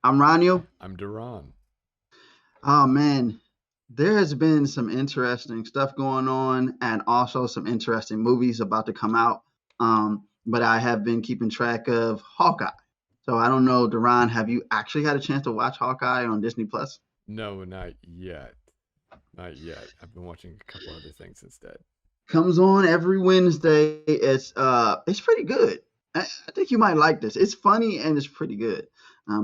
I'm Roniel. I'm DaRon. Oh man, there has been some interesting stuff going on, and also some interesting movies about to come out. But I have been keeping track of Hawkeye. So I don't know, DaRon, have you actually had a chance to watch Hawkeye on Disney Plus? No, not yet. Not yet. I've been watching a couple other things instead. Comes on every Wednesday. It's pretty good. I think you might like this. It's funny and it's pretty good.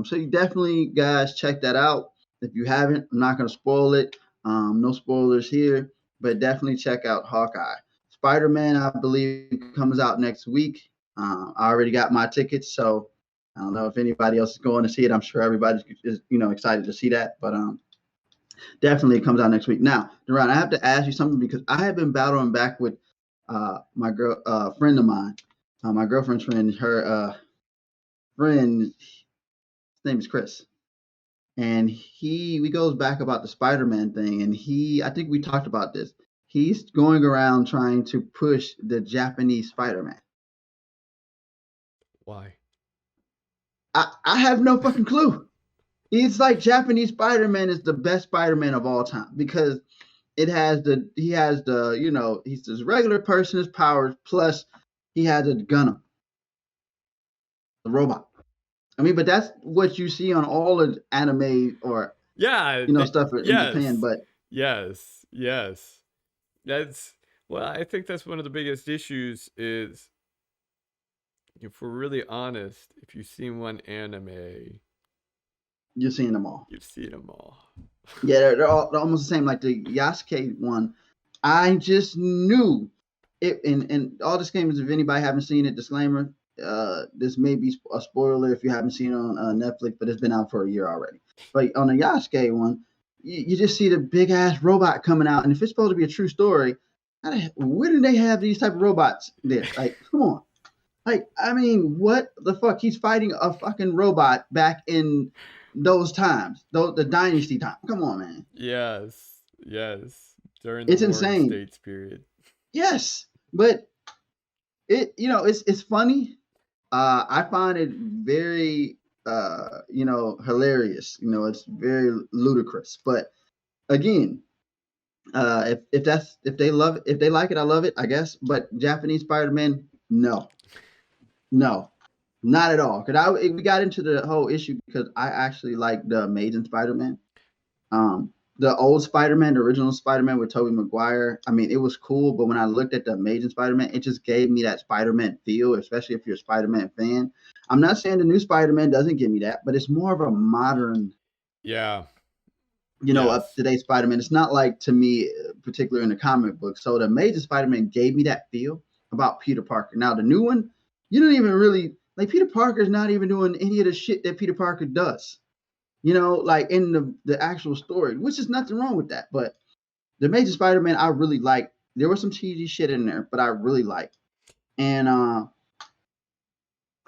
So you definitely guys check that out. If you haven't, I'm not gonna spoil it. No spoilers here, but definitely check out Hawkeye. Spider-Man, I believe, comes out next week. I already got my tickets, so I don't know if anybody else is going to see it. I'm sure everybody is, excited to see that. But definitely it comes out next week. Now, Duran, I have to ask you something because I have been battling back with my girl friend of mine, my girlfriend's friend, her friend, his name is Chris. And we goes back about the Spider-Man thing, and I think we talked about this. He's going around trying to push the Japanese Spider-Man. Why? I have no fucking clue. It's like Japanese Spider-Man is the best Spider-Man of all time because he has the he's this regular person's powers plus he has a gunner, the robot. I mean, but that's what you see on all of anime or Yeah. stuff in Japan. Yes. But Yes. Yes. That's I think that's one of the biggest issues is, if we're really honest, if you've seen one anime, you're seeing them all. you've seen them all. Yeah, they're almost the same. Like the Yasuke one, I just knew it. And all this games, if anybody haven't seen it, disclaimer: this may be a spoiler if you haven't seen it on Netflix, but it's been out for a year already. But on the Yasuke one, you just see the big ass robot coming out, and if it's supposed to be a true story, where do they have these type of robots there? Like, come on. Like, I mean, what the fuck? He's fighting a fucking robot back in those times, the dynasty time. Come on, man. Yes. Yes. During the It's Warring insane. States period. Yes, but it's funny. I find it very hilarious. It's very ludicrous. But again, if they love it, if they like it, I love it, I guess. But Japanese Spider-Man, no, no, not at all. We got into the whole issue because I actually like the Amazing Spider-Man. The old Spider-Man, the original Spider-Man with Tobey Maguire, I mean, it was cool, but when I looked at the Amazing Spider-Man, it just gave me that Spider-Man feel, especially if you're a Spider-Man fan. I'm not saying the new Spider-Man doesn't give me that, but it's more of a modern, Yeah. up Yes. to date Spider-Man. It's not like, to me, particularly in the comic book. So the Amazing Spider-Man gave me that feel about Peter Parker. Now the new one, you don't even really like Peter Parker's not even doing any of the shit that Peter Parker does. Like in the actual story, which is nothing wrong with that. But the Amazing Spider-Man, I really like. There was some cheesy shit in there, but I really like. And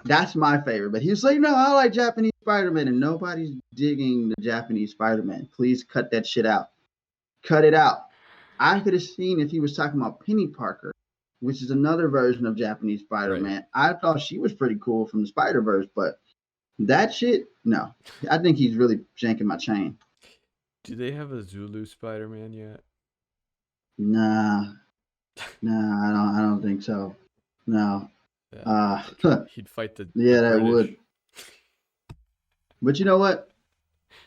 that's my favorite. But he was like, no, I like Japanese Spider-Man, and nobody's digging the Japanese Spider-Man. Please cut that shit out. Cut it out. I could have seen if he was talking about Penny Parker, which is another version of Japanese Spider-Man. Right. I thought she was pretty cool from the Spider-Verse, but that shit, no. I think he's really janking my chain. Do they have a Zulu Spider-Man yet? Nah, I don't think so. No. I think he'd fight the Yeah, that British. would. But you know what?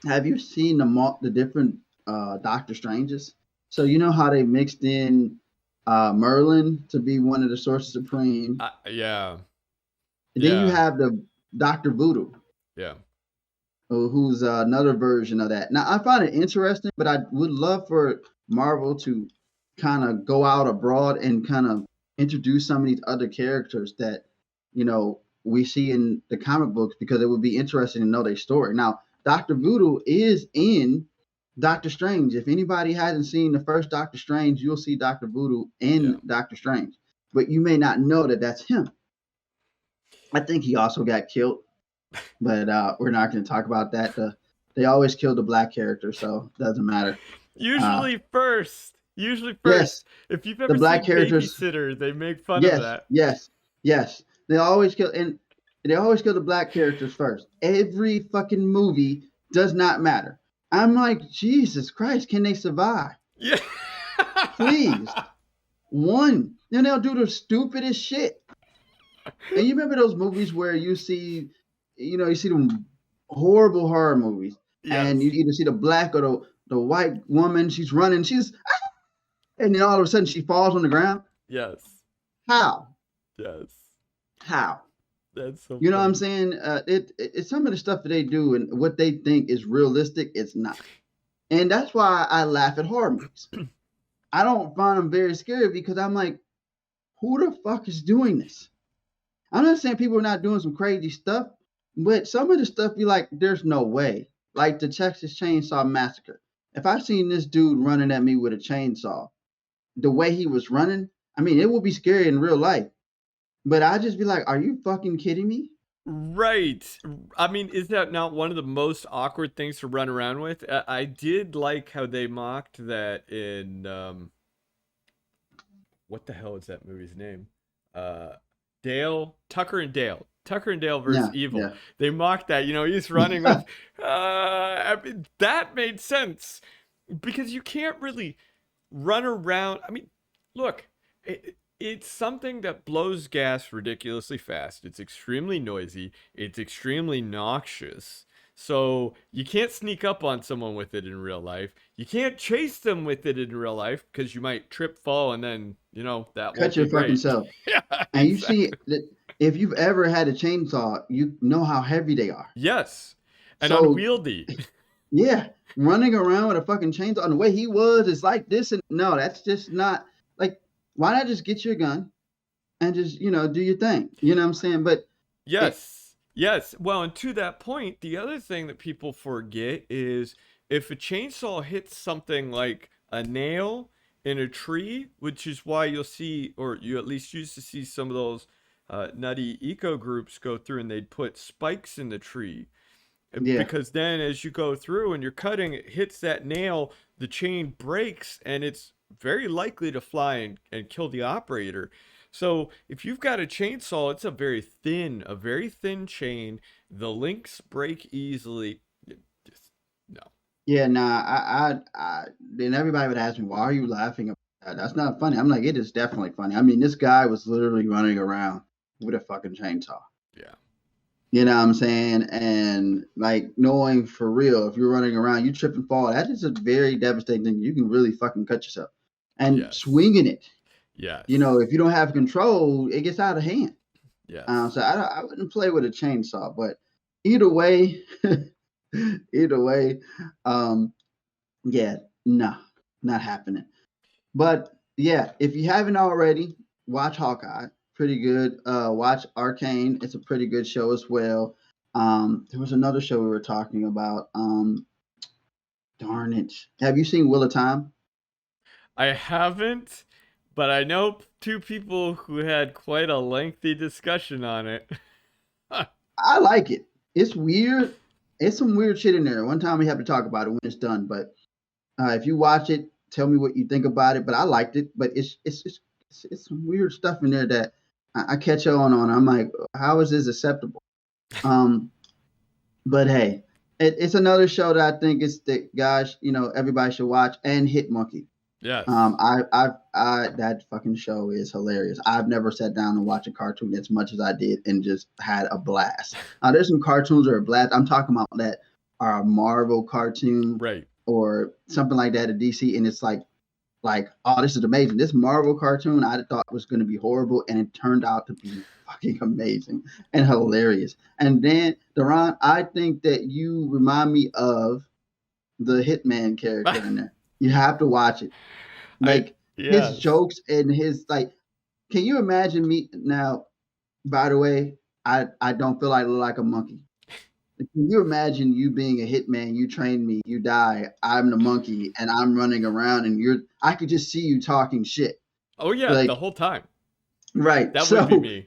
Have you seen the different Doctor Stranges? So you know how they mixed in Merlin to be one of the Sorcerers Supreme, Yeah. and then you Yeah. have the Doctor Voodoo, Yeah. who's another version of that. Now I find it interesting, but I would love for Marvel to kind of go out abroad and kind of introduce some of these other characters that we see in the comic books, because it would be interesting to know their story. Now, Doctor Voodoo is in Doctor Strange. If anybody hasn't seen the first Doctor Strange, you'll see Doctor Voodoo in Doctor Strange, but you may not know that that's him. I think he also got killed, but we're not going to talk about that. They always kill the black character, so it doesn't matter. Usually first. Yes, If you've the ever black seen characters. Babysitter, they make fun of Yes, that. yes, yes. They always kill. And They always kill the black characters first. Every fucking movie does not matter. I'm like, Jesus Christ, can they survive? Yeah. Please. One. Then they'll do the stupidest shit. And you remember those movies where you see them horrible horror movies, Yes. and you either see the black or the white woman, she's running, and then all of a sudden she falls on the ground. Yes. How? Yes. How? That's so You know what I'm funny. saying? It's some of the stuff that they do and what they think is realistic, it's not. And that's why I laugh at horror movies. I don't find them very scary because I'm like, who the fuck is doing this? I'm not saying people are not doing some crazy stuff, but some of the stuff be like, there's no way. Like the Texas Chainsaw Massacre. If I seen this dude running at me with a chainsaw, the way he was running, I mean, it would be scary in real life. But I just be like, are you fucking kidding me? Right. I mean, is that not one of the most awkward things to run around with? I did like how they mocked that in what the hell is that movie's name? Tucker and Dale versus Evil. Yeah. They mocked that. He's running with. I mean, that made sense because you can't really run around. I mean, look, it's something that blows gas ridiculously fast. It's extremely noisy. It's extremely noxious. So you can't sneak up on someone with it in real life. You can't chase them with it in real life because you might trip, fall, and then that cut your fucking self. Yeah, and exactly. You see that if you've ever had a chainsaw, you know how heavy they are. Yes, and so, unwieldy. Yeah, running around with a fucking chainsaw, and the way he was, it's like this, and no, that's just not like. Why not just get your gun and just do your thing? You know what I'm saying? But yes. Well, and to that point, the other thing that people forget is if a chainsaw hits something like a nail in a tree, which is why you'll see, or you at least used to see some of those nutty eco groups go through and they'd put spikes in the tree. Yeah. Because then as you go through and you're cutting, it hits that nail, the chain breaks, and it's very likely to fly and kill the operator. So if you've got a chainsaw, it's a very thin chain. The links break easily. Just, no. Yeah, nah. Then everybody would ask me, "Why are you laughing about that? That's not funny." I'm like, it is definitely funny. I mean, this guy was literally running around with a fucking chainsaw. Yeah. You know what I'm saying? And like knowing for real, if you're running around, you trip and fall, that is a very devastating thing. You can really fucking cut yourself. And swinging it. Yes. If you don't have control, it gets out of hand. Yes. So I wouldn't play with a chainsaw, but either way, yeah, no, not happening. But yeah, if you haven't already, watch Hawkeye. Pretty good. Watch Arcane. It's a pretty good show as well. There was another show we were talking about. Darn it. Have you seen Wheel of Time? I haven't, but I know two people who had quite a lengthy discussion on it. I like it. It's weird. It's some weird shit in there. One time we have to talk about it when it's done. But if you watch it, tell me what you think about it. But I liked it. But it's some weird stuff in there that I catch on. I'm like, how is this acceptable? But hey, it's another show that I think is that guys, everybody should watch, and Hit Monkey. Yes. That fucking show is hilarious. I've never sat down and watched a cartoon as much as I did and just had a blast. There's some cartoons that are a blast. I'm talking about that are a Marvel cartoon, right, or something like that at DC, and it's like, oh, this is amazing. This Marvel cartoon I thought was going to be horrible, and it turned out to be fucking amazing and hilarious. And then, DaRon, I think that you remind me of the Hitman character in there. You have to watch it. Like, his jokes and his, like, can you imagine me now? By the way, I don't feel like I look like a monkey. Can you imagine you being a hitman? You train me, you die. I'm the monkey, and I'm running around, and I could just see you talking shit. Oh yeah, like, the whole time. Right. That would be me.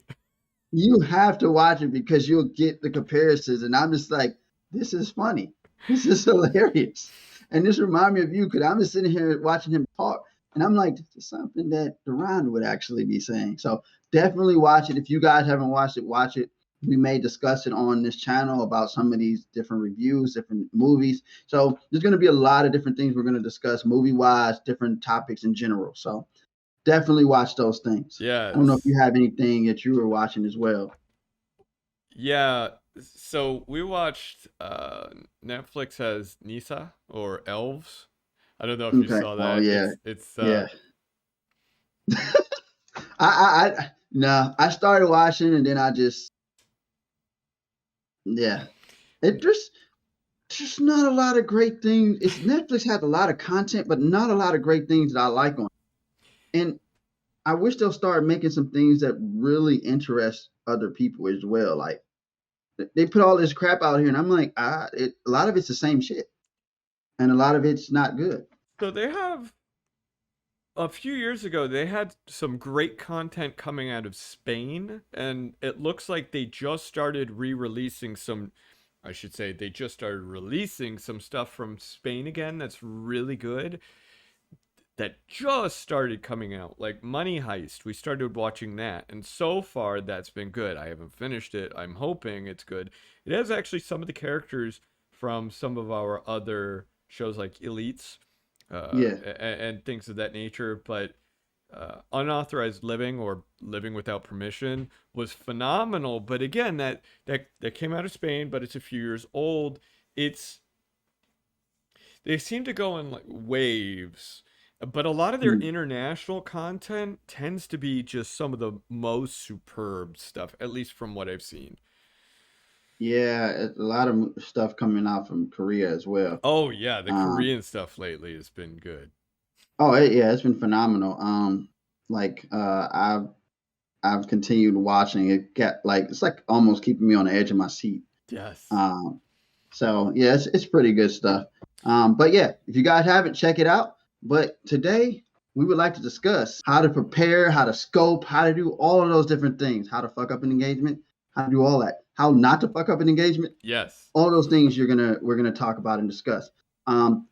You have to watch it because you'll get the comparisons, and I'm just like, this is funny. This is hilarious. And this reminds me of you, because I'm just sitting here watching him talk, and I'm like, this is something that DaRon would actually be saying. So definitely watch it. If you guys haven't watched it, watch it. we may discuss it on this channel about some of these different reviews, different movies. So there's going to be a lot of different things we're going to discuss movie-wise, different topics in general. So definitely watch those things. I don't know if Yes. you have anything that you were watching as well. Yeah. So we watched Netflix has Nisa or Elves. I don't know if you Okay. saw Oh that. yeah, It's yeah. No, I started watching and then I just, yeah, it just not a lot of great things. It's Netflix has a lot of content, but not a lot of great things that I like on it. And I wish they'll start making some things that really interest other people as well. Like they put all this crap out here, and I'm like, a lot of it's the same shit, and a lot of it's not good. so they have a few years ago they had some great content coming out of Spain, and it looks like they just started re-releasing some. I should say they just started releasing some stuff from Spain again that's really good. That just started coming out, like Money Heist. We started watching that, and so far that's been good. I haven't finished it. I'm hoping it's good. It has actually some of the characters from some of our other shows, like Elites, Yeah, and things of that nature. But Unauthorized Living or Living Without Permission was phenomenal. But again, that came out of Spain, but it's a few years old. It's they seem to go in like waves, but a lot of their mm, international content tends to be just some of the most superb stuff, at least from what I've seen. yeah, a lot of stuff coming out from Korea as well. Oh yeah, the Um, Korean stuff lately has been good. yeah, it's been phenomenal. Like I've continued watching it. Get like it's like almost keeping me on the edge of my seat. Yes. Um, so yeah, it's pretty good stuff. But yeah, if you guys haven't, check it out. But today we would like to discuss how to prepare, how to scope, how to do all of those different things, how to fuck up an engagement, how to do all that, how not to fuck up an engagement. Yes. All those things we're gonna talk about and discuss.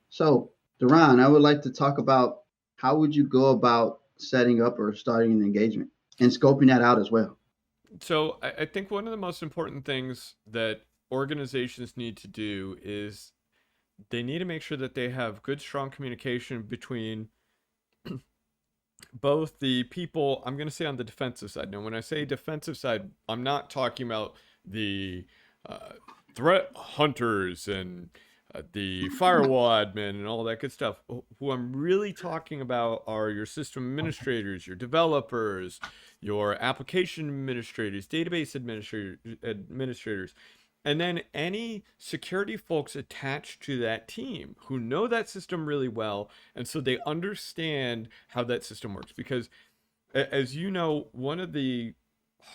So DaRon, I would like to talk about how would you go about setting up or starting an engagement and scoping that out as well. So I think one of the most important things that organizations need to do is they need to make sure that they have good, strong communication between both the people. I'm going to say on the defensive side. Now, when I say defensive side, I'm not talking about the uh, threat hunters and the firewall admin and all that good stuff. Who I'm really talking about are your system administrators, your developers, your application administrators, database administrators, and then any security folks attached to that team who know that system really well, and so they understand how that system works. Because as you know, one of the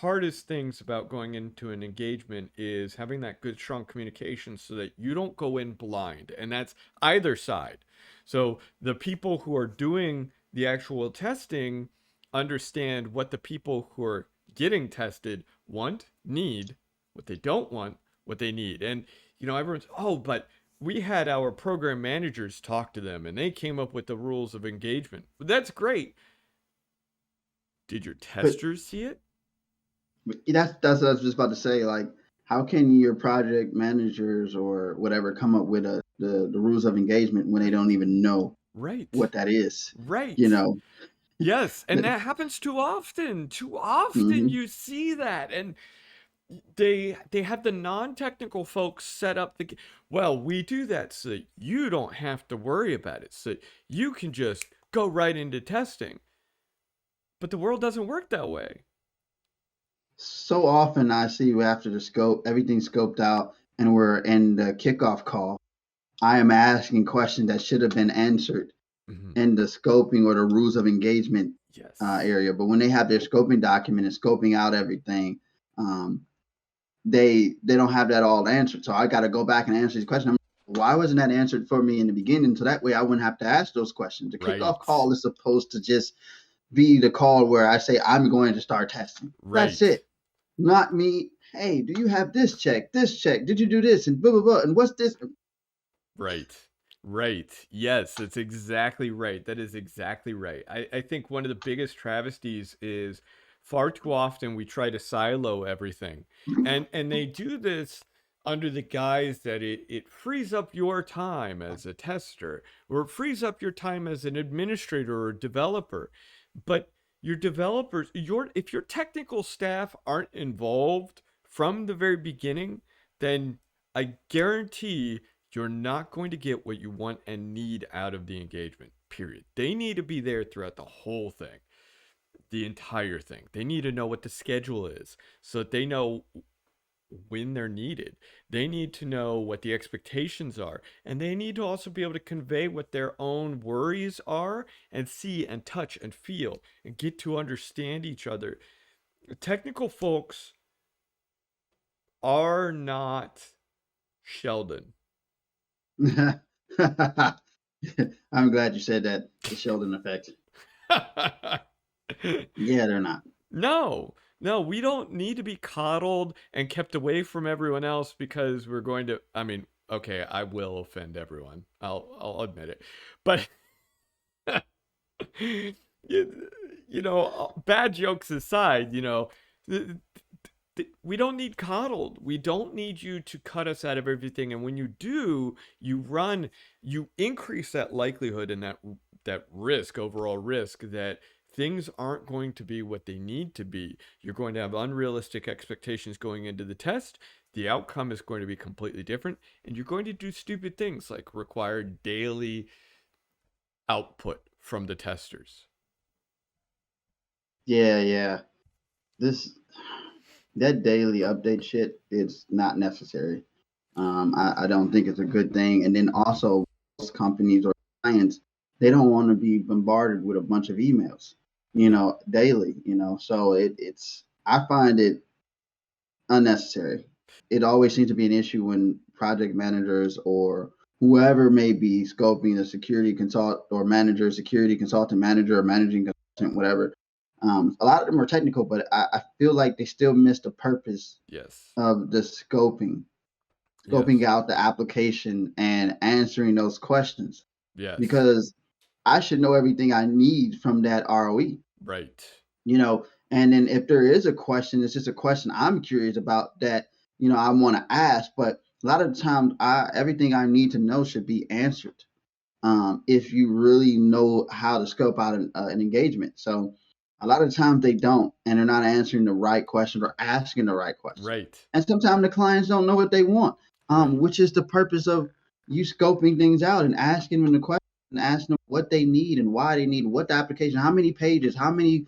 hardest things about going into an engagement is having that good strong communication so that you don't go in blind, and that's either side. So the people who are doing the actual testing understand what the people who are getting tested want, need, what they don't want, what they need. And everyone's, oh, but we had our program managers talk to them and they came up with the rules of engagement. That's great. Did your But testers see it? that's what I was just about to say. Like, how can your project managers or whatever come up with the rules of engagement when they don't even know Right. what that is? Right. You know. Yes, and that happens too often. Too often Hmm. you see that, and they have the non-technical folks set up well, we do that so you don't have to worry about it, so you can just go right into testing. But the world doesn't work that way. So often I see after the scope, everything's scoped out, and we're in the kickoff call. I am asking questions that should have been answered Hmm. in the scoping or the rules of engagement Yes. area. But when they have their scoping document and scoping out everything, um, they don't have that all answered. So I got to go back and answer these questions. Why wasn't that answered for me in the beginning? So that way I wouldn't have to ask those questions. The kickoff Right. call is supposed to just be the call where I say I'm going to start testing. That's Right. it. Not me. Hey, do you have this check? This check? Did you do this? And blah blah blah. And what's this? Right. Right. Yes, that's exactly right. That is exactly right. I think one of the biggest travesties is Far too often we try to silo everything. And they do this under the guise that it frees up your time as a tester, or it frees up your time as an administrator or developer. But your developers, if your technical staff aren't involved from the very beginning, then I guarantee you're not going to get what you want and need out of the engagement, period. They need to be there throughout the whole thing, the entire thing. They need to know what the schedule is so that they know when they're needed. They need to know what the expectations are. And they need to also be able to convey what their own worries are and see and touch and feel and get to understand each other. Technical folks are not Sheldon. I'm glad you said that. The Sheldon effect. Yeah, they're not. No, we don't need to be coddled and kept away from everyone else because we're going to. I mean, okay, I will offend everyone. I'll admit it, but you know, bad jokes aside, you know, we don't need coddled. We don't need you to cut us out of everything. And when you do, you increase that likelihood and that risk, overall risk, that things aren't going to be what they need to be. You're going to have unrealistic expectations going into the test. The outcome is going to be completely different. And you're going to do stupid things like require daily output from the testers. Yeah. That daily update shit is not necessary. I don't think it's a good thing. And then also, most companies or clients, they don't want to be bombarded with a bunch of emails, you know, daily. You know, so I find it unnecessary. It always seems to be an issue when project managers or whoever may be scoping a security consult or manager, security consultant manager, or managing consultant, whatever. A lot of them are technical, but I feel like they still miss the purpose Yes. of the scoping out the application and answering those questions. Yes. Because I should know everything I need from that ROE. Right. You know, and then if there is a question, it's just a question I'm curious about that, you know, I want to ask. But a lot of the times, everything I need to know should be answered. If you really know how to scope out an engagement. So a lot of times they don't, and they're not answering the right question or asking the right question. Right. And sometimes the clients don't know what they want, which is the purpose of you scoping things out and asking them the question and asking them what they need and why they need what the application, how many pages, how many,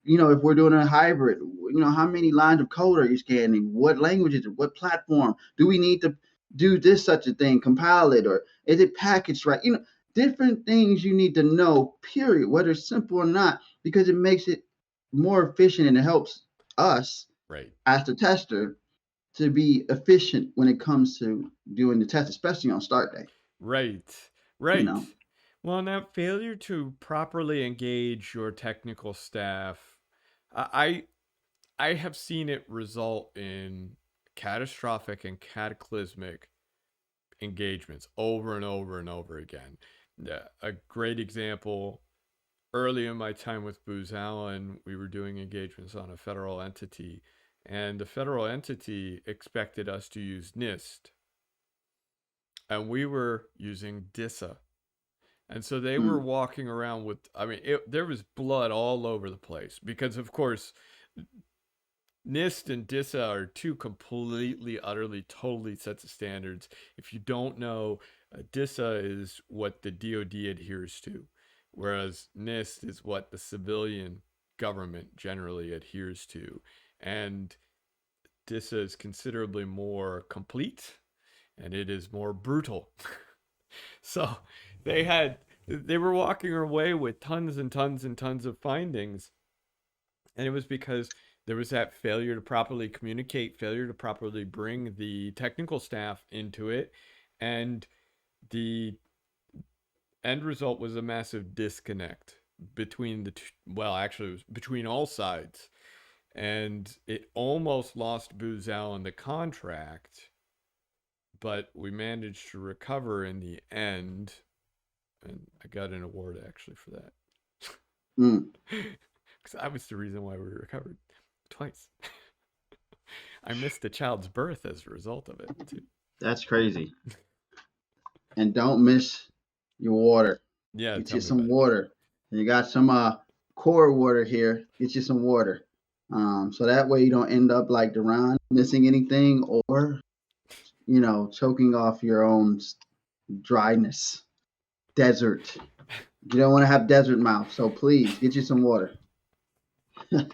you know, if we're doing a hybrid, you know, how many lines of code are you scanning? What language is it? What platform? Do we need to do this such a thing, compile it, or is it packaged right? You know, different things you need to know, period, whether it's simple or not, because it makes it more efficient and it helps us as the tester to be efficient when it comes to doing the test, especially on start day. Right. You know? Well, now failure to properly engage your technical staff, I have seen it result in catastrophic and cataclysmic engagements over and over and over again. A great example, early in my time with Booz Allen, we were doing engagements on a federal entity, and the federal entity expected us to use NIST, and we were using DISA. And so they were walking around with, I mean, there was blood all over the place because, of course, NIST and DISA are two completely, utterly, totally sets of standards. If you don't know, DISA is what the DoD adheres to, whereas NIST is what the civilian government generally adheres to. And DISA is considerably more complete, and it is more brutal. So they were walking away with tons and tons and tons of findings, and it was because there was that failure to properly communicate, failure to properly bring the technical staff into it, and the end result was a massive disconnect between the two, well, actually it was between all sides, and it almost lost Booz Allen the contract, but we managed to recover in the end, and I got an award actually for that. because I was the reason why we recovered twice. I missed the child's birth as a result of it too. That's crazy. And don't miss your water. Yeah, Get tell you me some about it. water. And you got some core water here. Get you some water. So that way you don't end up like DaRon, missing anything, or choking off your own dryness. Desert. You don't want to have desert mouth. So please get you some water. I'll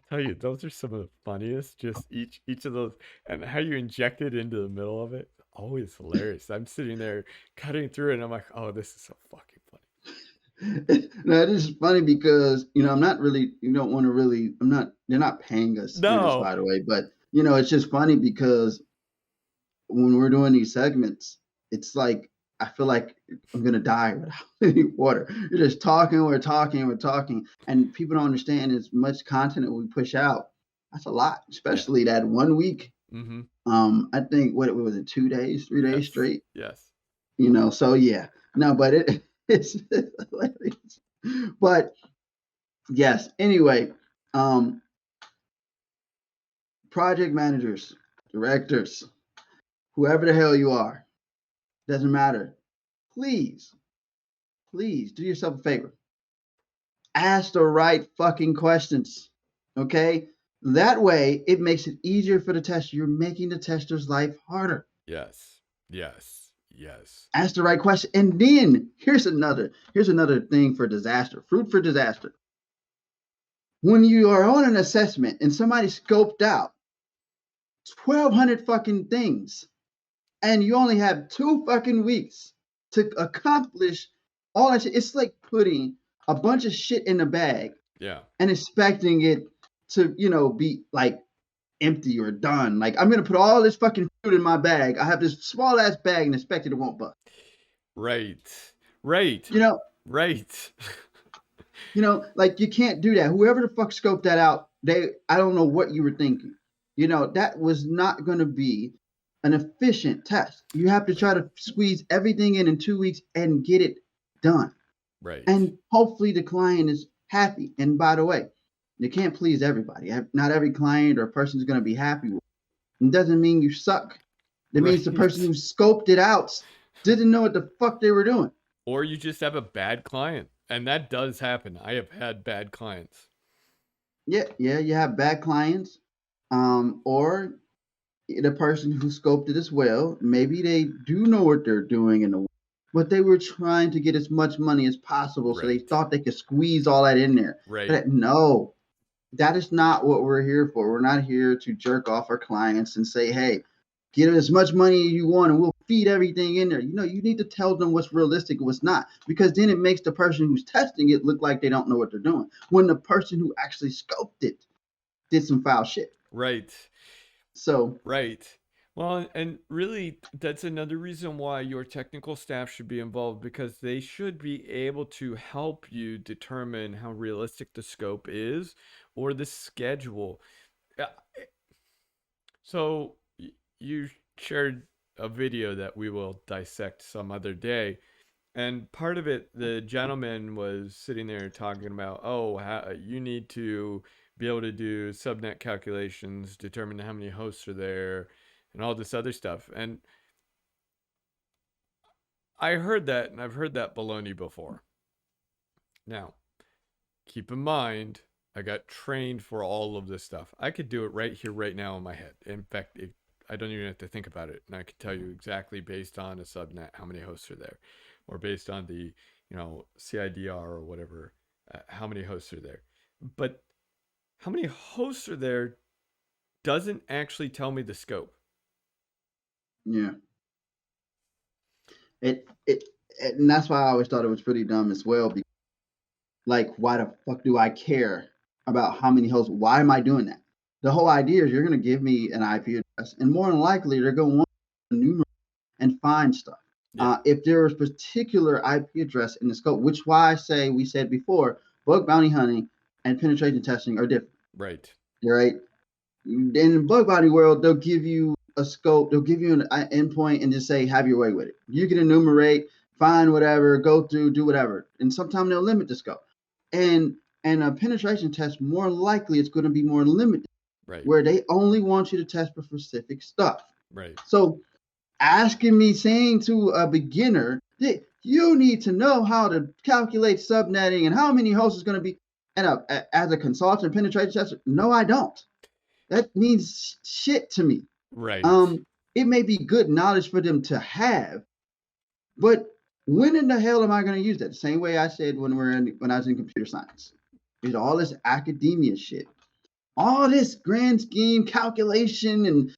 tell you, those are some of the funniest. Just each of those, and how you inject it into the middle of it, always hilarious. I'm sitting there cutting through it, and I'm like, oh, this is so fucking funny. No, it is funny because I'm not really. You don't want to really. I'm not. They're not paying us to do this, No, by the way. But it's just funny because when we're doing these segments, it's like I feel like I'm gonna die without any water. You're just talking, we're talking, we're talking, and people don't understand as much content that we push out. That's a lot, yeah. especially that 1 week. Mm-hmm. I think what was it, 2 days, 3 days Yes. straight. Yes. So yeah, no, but it's hilarious. But yes, anyway, project managers, directors, whoever the hell you are, doesn't matter. Please do yourself a favor. Ask the right fucking questions. Okay? That way it makes it easier for the tester. You're making the tester's life harder. Yes. Yes. Yes. Ask the right question. And then here's another thing for disaster. Fruit for disaster. When you are on an assessment and somebody scoped out 1,200 fucking things, and you only have 2 fucking weeks to accomplish all that shit, it's like putting a bunch of shit in a bag, yeah, and expecting it to, be like empty or done. Like, I'm gonna put all this fucking fruit in my bag. I have this small ass bag and expect it won't bust. Right. Right. Like, you can't do that. Whoever the fuck scoped that out, I don't know what you were thinking. That was not gonna be an efficient test. You have to try to squeeze everything in 2 weeks and get it done. Right. And hopefully the client is happy. And by the way, you can't please everybody. Not every client or person is going to be happy with it. It doesn't mean you suck. It means the person who scoped it out didn't know what the fuck they were doing. Or you just have a bad client. And that does happen. I have had bad clients. Yeah, you have bad clients. Or the person who scoped it as well, maybe they do know what they're doing in the, but they were trying to get as much money as possible, so they thought they could squeeze all that in there. Right. But no, that is not what we're here for. We're not here to jerk off our clients and say, hey, get as much money as you want and we'll feed everything in there. You need to tell them what's realistic and what's not, because then it makes the person who's testing it look like they don't know what they're doing, when the person who actually scoped it did some foul shit. Right. So. Right. Well, and really, that's another reason why your technical staff should be involved, because they should be able to help you determine how realistic the scope is or the schedule. So you shared a video that we will dissect some other day. And part of it, the gentleman was sitting there talking about, you need to be able to do subnet calculations, determine how many hosts are there, and all this other stuff. And I heard that, and I've heard that baloney before. Now, keep in mind, I got trained for all of this stuff. I could do it right here, right now in my head. In fact, I don't even have to think about it. And I could tell you exactly based on a subnet how many hosts are there, or based on the, CIDR or whatever, how many hosts are there. But how many hosts are there doesn't actually tell me the scope. Yeah. And that's why I always thought it was pretty dumb as well. Because, like, why the fuck do I care about how many hosts? Why am I doing that? The whole idea is you're going to give me an IP address, and more than likely they're going to want to enumerate and find stuff. Yeah. If there is particular IP address in the scope, which why I say we said before, bug bounty hunting and penetration testing are different. Right. Right. In the bug bounty world, they'll give you a scope, they'll give you an endpoint and just say, have your way with it. You can enumerate, find whatever, go through, do whatever. And sometimes they'll limit the scope. And a penetration test, more likely it's going to be more limited, Right. where they only want you to test for specific stuff. Right. So saying to a beginner that you need to know how to calculate subnetting and how many hosts is going to be, and as a consultant penetration tester, no, I don't. That means shit to me. Right. It may be good knowledge for them to have, but when in the hell am I going to use that? The same way I said when I was in computer science. There's all this academia shit, all this grand scheme calculation and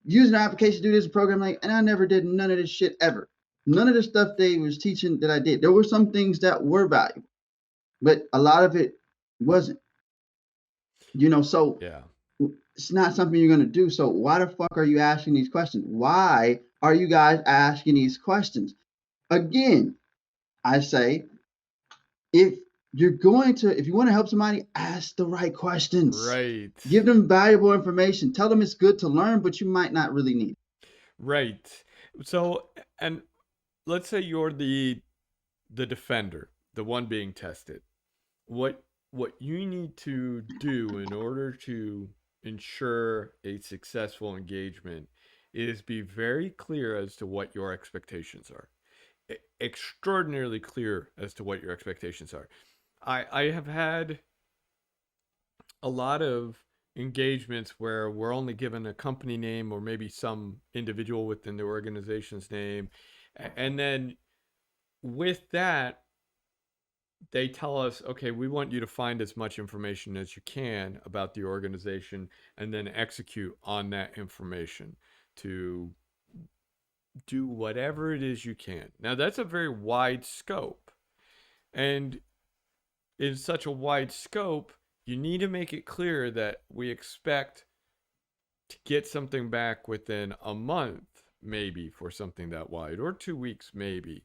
using an application to do this program, and I never did none of this shit ever. None of the stuff they was teaching that I did. There were some things that were valuable, but a lot of it wasn't. So yeah. It's not something you're going to do. So why the fuck are you asking these questions? Why are you guys asking these questions? Again, I say, if you want to help somebody, ask the right questions. Right. Give them valuable information. Tell them it's good to learn, but you might not really need it. Right. So, and let's say you're the defender, the one being tested. What you need to do in order to ensure a successful engagement is be very clear as to what your expectations are. Extraordinarily clear as to what your expectations are. I have had a lot of engagements where we're only given a company name or maybe some individual within the organization's name. And then with that, they tell us, okay, we want you to find as much information as you can about the organization and then execute on that information to do whatever it is you can. Now, that's a very wide scope. And in such a wide scope, you need to make it clear that we expect to get something back within a month, maybe, for something that wide, or 2 weeks, maybe.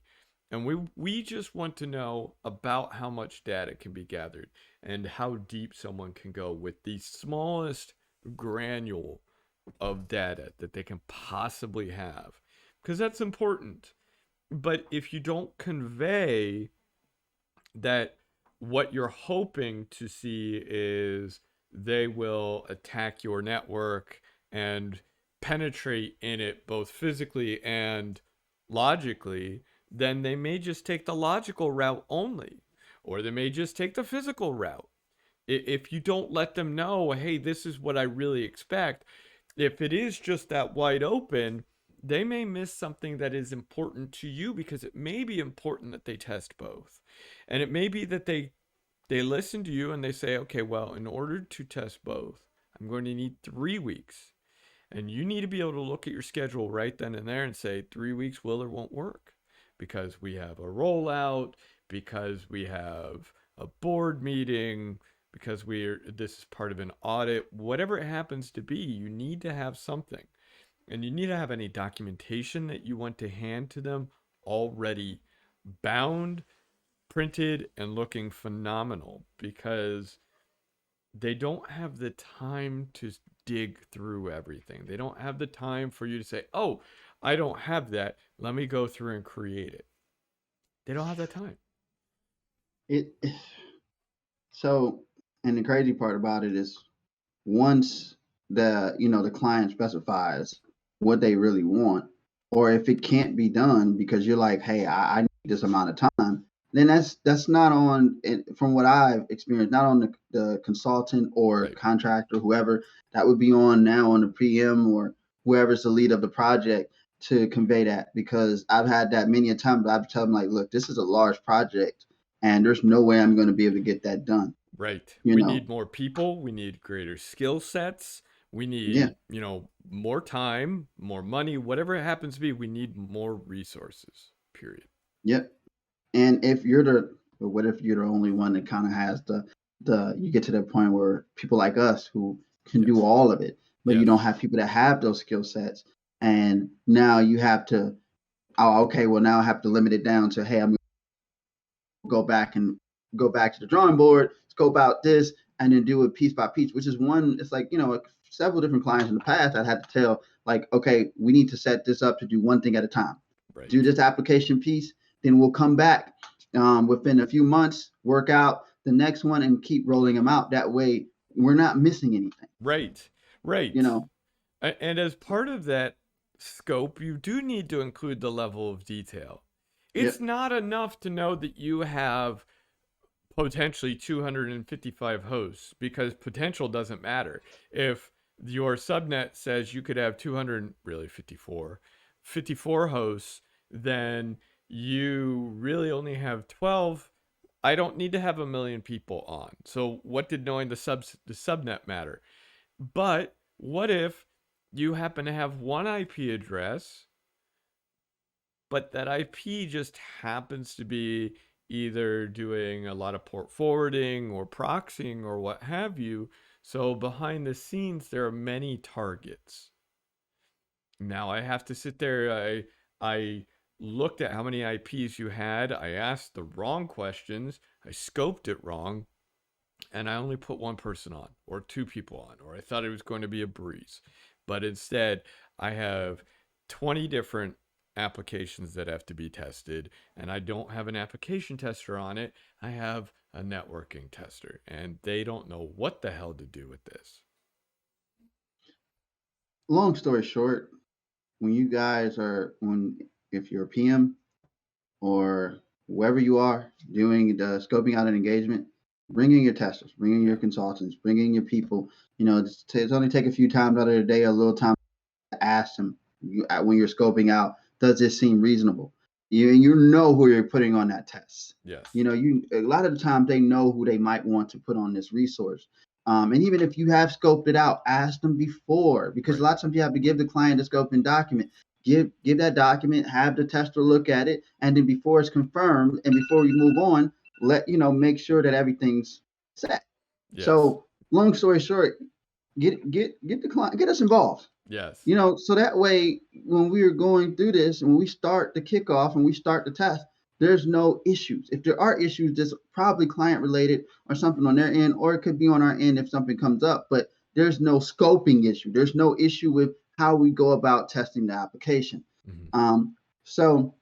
And we just want to know about how much data can be gathered and how deep someone can go with the smallest granule of data that they can possibly have. Because that's important. But if you don't convey that what you're hoping to see is they will attack your network and penetrate in it both physically and logically, then they may just take the logical route only, or they may just take the physical route. If you don't let them know, hey, this is what I really expect, if it is just that wide open, they may miss something that is important to you, because it may be important that they test both. And it may be that they listen to you and they say, okay, well, in order to test both, I'm going to need 3 weeks. And you need to be able to look at your schedule right then and there and say 3 weeks will or won't work, because we have a rollout, because we have a board meeting, because this is part of an audit. Whatever it happens to be, you need to have something. And you need to have any documentation that you want to hand to them already bound, printed, and looking phenomenal, because they don't have the time to dig through everything. They don't have the time for you to say, oh, I don't have that. Let me go through and create it. They don't have that time. So, and the crazy part about it is, once the client specifies what they really want, or if it can't be done because you're like, hey, I need this amount of time, then that's not on, from what I've experienced, not on the consultant or Right. contractor, whoever. That would be on now on the PM or whoever's the lead of the project to convey that, because I've had that many a time. But I've told them, like, look, this is a large project and there's no way I'm going to be able to get that done. Right. We need more people. We need greater skill sets. We need, more time, more money, whatever it happens to be. We need more resources, period. Yep. And what if you're the only one that kind of has you get to that point where people like us who can do all of it, but you don't have people that have those skill sets. And now you have to, now I have to limit it down to, hey, I'm going to go back to the drawing board, scope out this, and then do it piece by piece, which is it's like, several different clients in the past I had to tell, like, okay, we need to set this up to do one thing at a time. Right. Do this application piece, Then we'll come back within a few months, work out the next one, and keep rolling them out. That way, we're not missing anything. Right. You Right. know. And as part of that scope, you do need to include the level of detail. It's Yep. not enough to know that you have potentially 255 hosts, because potential doesn't matter. If your subnet says you could have 200, really 54 hosts, then you really only have 12. I don't need to have 1 million people on. So what did knowing the subnet matter? But what if you happen to have one IP address, but that IP just happens to be either doing a lot of port forwarding or proxying or what have you? So behind the scenes, there are many targets. Now I have to sit there. I looked at how many IPs you had. I asked the wrong questions. I scoped it wrong. And I only put one person on, or two people on, or I thought it was going to be a breeze. But instead, I have 20 different applications that have to be tested, and I don't have an application tester on it. I have a networking tester, and they don't know what the hell to do with this. Long story short, when you guys are if you're a PM or wherever you are doing the scoping out an engagement, bring in your testers, bring in your consultants, bring in your people. It's only take a few times out of the day, a little time to ask them when you're scoping out, does this seem reasonable? You know who you're putting on that test. Yes. A lot of the time they know who they might want to put on this resource. And even if you have scoped it out, ask them before, because a lot of times you have to give the client a scoping document. Give that document, have the tester look at it, and then before it's confirmed and before you move on, make sure that everything's set. Yes. So long story short, get the client, get us involved. Yes. So that way, when we are going through this and we start the kickoff and we start the test, there's no issues. If there are issues, that's probably client related or something on their end, or it could be on our end if something comes up, but there's no scoping issue. There's no issue with how we go about testing the application. Mm-hmm. So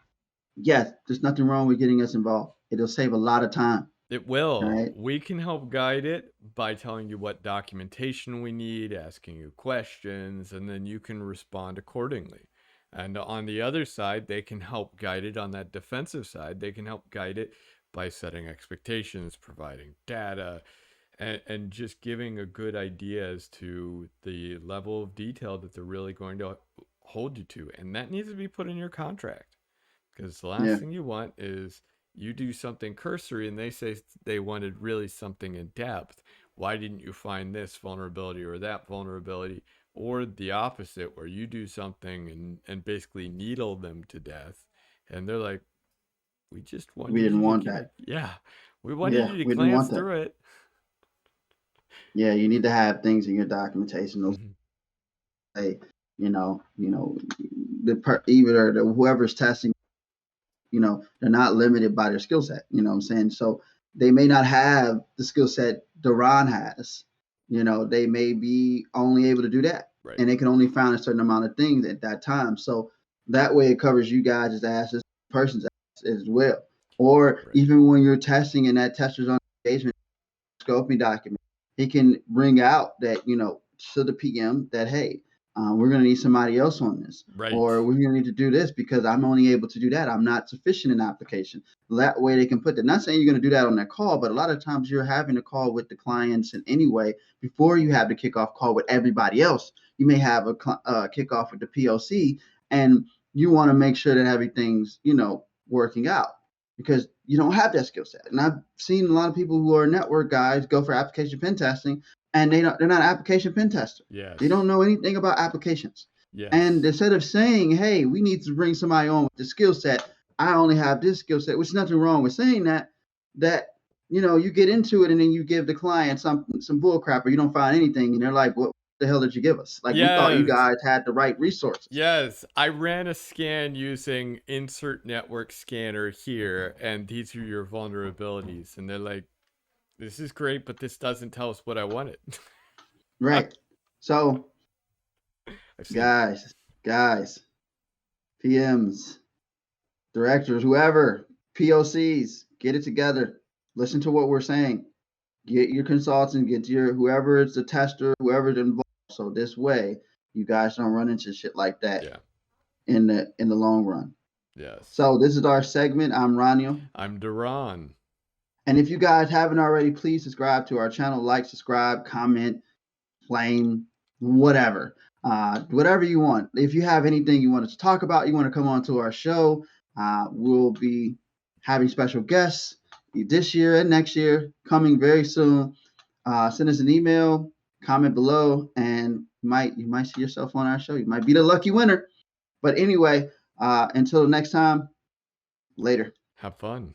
yes, there's nothing wrong with getting us involved. It'll save a lot of time. It will. Right? We can help guide it by telling you what documentation we need, asking you questions, and then you can respond accordingly. And on the other side, they can help guide it on that defensive side. They can help guide it by setting expectations, providing data, and just giving a good idea as to the level of detail that they're really going to hold you to. And that needs to be put in your contract, because the last thing you want is you do something cursory and they say they wanted really something in depth. Why didn't you find this vulnerability or that vulnerability? Or the opposite, where you do something and basically needle them to death. And they're like, we didn't want that. Yeah. We wanted you to glance through it. Yeah, you need to have things in your documentation. Those say, whoever's testing, they're not limited by their skill set. You know what I'm saying? So they may not have the skill set DaRon has. They may be only able to do that. Right. And they can only find a certain amount of things at that time. So that way it covers you guys' asses, person's ass as well. Or even when you're testing and that tester's on engagement scoping document, he can bring out that, to the PM that, hey, we're going to need somebody else on this. Right. Or we're going to need to do this because I'm only able to do that. I'm not sufficient in application. That way they can put that. Not saying you're going to do that on that call, but a lot of times you're having a call with the clients in any way before you have the kickoff call with everybody else. You may have a kickoff with the POC, and you want to make sure that everything's, working out, because you don't have that skill set. And I've seen a lot of people who are network guys go for application pen testing, and they're not application pen tester. Yes. They don't know anything about applications. Yes. And instead of saying, hey, we need to bring somebody on with the skill set, I only have this skill set, which is nothing wrong with saying that you get into it and then you give the client some bull crap, or you don't find anything, and they're like, what the hell did you give us? Like, we thought you guys had the right resources. Yes, I ran a scan using insert network scanner here, and these are your vulnerabilities. And they're like, this is great, but this doesn't tell us what I wanted. Right. So, guys, PMs, directors, whoever, POCs, get it together. Listen to what we're saying. Get your consultant, get your whoever is the tester, whoever's involved. So this way, you guys don't run into shit like that Yeah. in the long run. Yes. So this is our segment. I'm Roniel. I'm DaRon. And if you guys haven't already, please subscribe to our channel. Like, subscribe, comment, flame, whatever. Whatever you want. If you have anything you want us to talk about, you want to come on to our show, we'll be having special guests this year and next year coming very soon. Send us an email, comment below, and you might see yourself on our show. You might be the lucky winner. But anyway, until next time, later. Have fun.